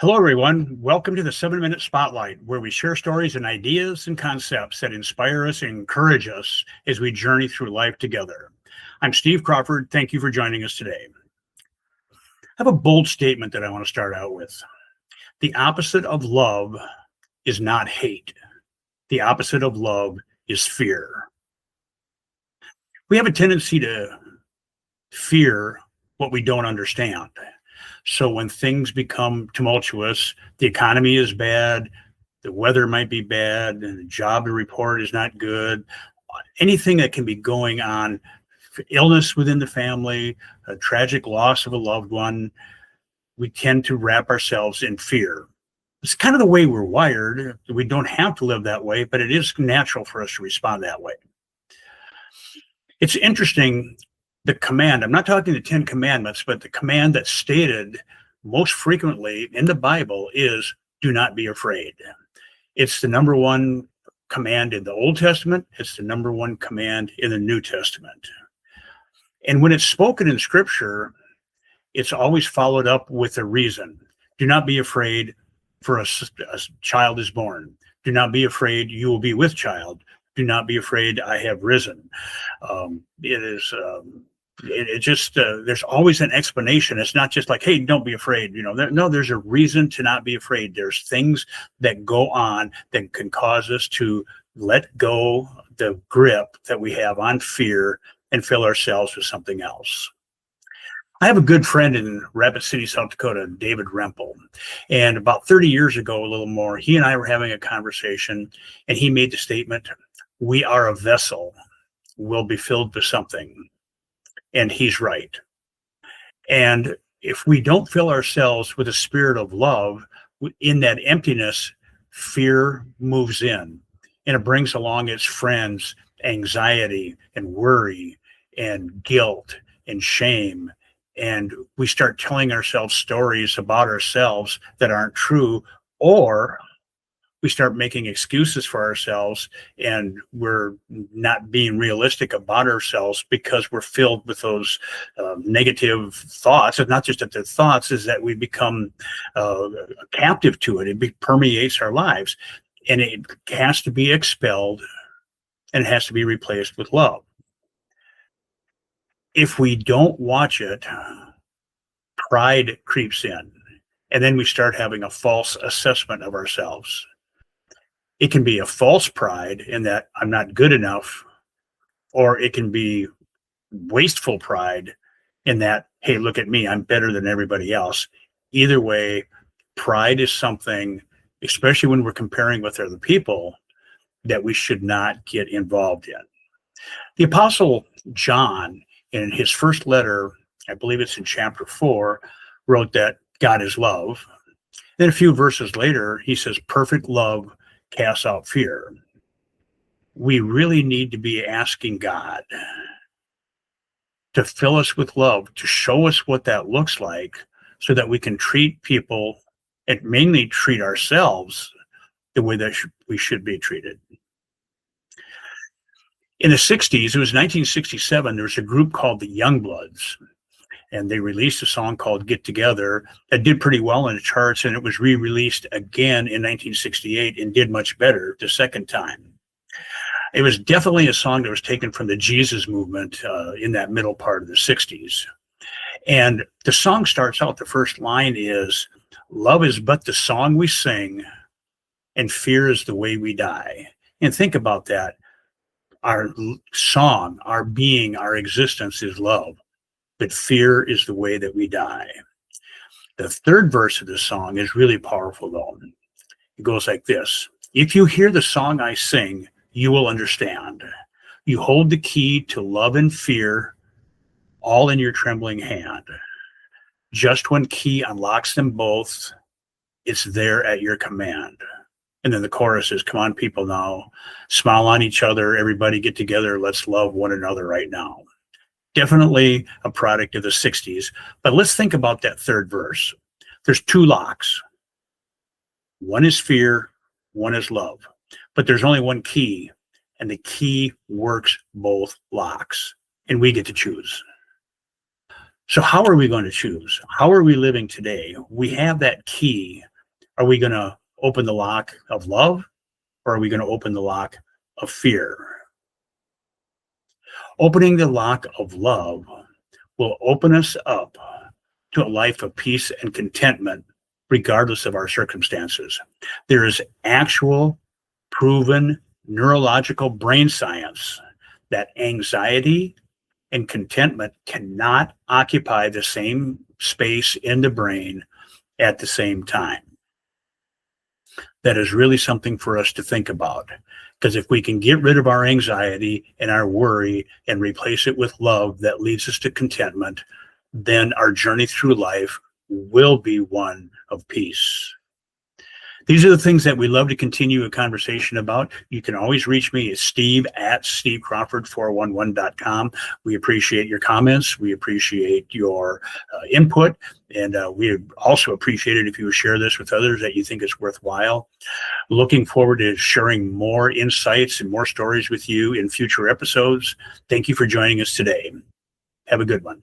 Hello, everyone. Welcome to the 7-Minute Spotlight, where we share stories and ideas and concepts that inspire us and encourage us as we journey through life together. I'm Steve Crawford. Thank you for joining us today. I have a bold statement that I want to start out with. The opposite of love is not hate. The opposite of love is fear. We have a tendency to fear what we don't understand. So when things become tumultuous, the economy is bad, the weather might be bad, and the job report is not good, anything that can be going on, illness within the family, a tragic loss of a loved one, we tend to wrap ourselves in fear. It's kind of the way we're wired. We don't have to live that way, but it is natural for us to respond that way. It's interesting. The command, I'm not talking the 10 commandments, but the command that's stated most frequently in the Bible is do not be afraid. It's the number one command in the Old Testament. It's the number one command in the New Testament. And when it's spoken in Scripture, it's always followed up with a reason. Do not be afraid, for a child is born. Do not be afraid, you will be with child. Do not be afraid, I have risen. There's always an explanation. It's not just like, hey, don't be afraid. No, there's a reason to not be afraid. There's things that go on that can cause us to let go the grip that we have on fear and fill ourselves with something else. I have a good friend in Rapid City, South Dakota, David Rempel. And about 30 years ago, a little more, he and I were having a conversation, and he made the statement, we are a vessel, we'll be filled with something. And he's right. And if we don't fill ourselves with a spirit of love, in that emptiness, fear moves in, and it brings along its friends, anxiety and worry and guilt and shame. And we start telling ourselves stories about ourselves that aren't true, or we start making excuses for ourselves, and we're not being realistic about ourselves because we're filled with those negative thoughts. It's not just that the thoughts, is that we become captive to it. It permeates our lives, and it has to be expelled, and it has to be replaced with love. If we don't watch it, pride creeps in, and then we start having a false assessment of ourselves. It can be a false pride in that I'm not good enough, or it can be wasteful pride in that, hey, look at me, I'm better than everybody else. Either way, pride is something, especially when we're comparing with other people, that we should not get involved in. The Apostle John, in his first letter, I believe it's in chapter 4, wrote that God is love. Then a few verses later, he says, perfect love casts out fear. We really need to be asking God to fill us with love, to show us what that looks like, so that we can treat people, and mainly treat ourselves, the way that we should be treated. In the 60s, it was 1967, there was a group called the Youngbloods, and they released a song called Get Together that did pretty well in the charts, and it was re-released again in 1968 and did much better the second time. It was definitely a song that was taken from the Jesus movement in that middle part of the 60s. And the song starts out, the first line is, love is but the song we sing, and fear is the way we die. And think about that. Our song, our being, our existence is love, but fear is the way that we die. The third verse of the song is really powerful, though. It goes like this. If you hear the song I sing, you will understand. You hold the key to love and fear, all in your trembling hand. Just one key unlocks them both. It's there at your command. And then the chorus is, come on, people now. Smile on each other. Everybody get together. Let's love one another right now. Definitely a product of the 60s. But let's think about that third verse. There's two locks. One is fear, one is love. But there's only one key, and the key works both locks, and we get to choose. So how are we going to choose? How are we living today? We have that key Are we going to open the lock of love, or are we going to open the lock of fear? Opening the lock of love will open us up to a life of peace and contentment, regardless of our circumstances. There is actual proven neurological brain science that anxiety and contentment cannot occupy the same space in the brain at the same time. That is really something for us to think about. Because if we can get rid of our anxiety and our worry and replace it with love that leads us to contentment, then our journey through life will be one of peace. These are the things that we love to continue a conversation about. You can always reach me at steve@stevecrawford411.com. We appreciate your comments. We appreciate your input. And we also appreciate it if you would share this with others that you think is worthwhile. Looking forward to sharing more insights and more stories with you in future episodes. Thank you for joining us today. Have a good one.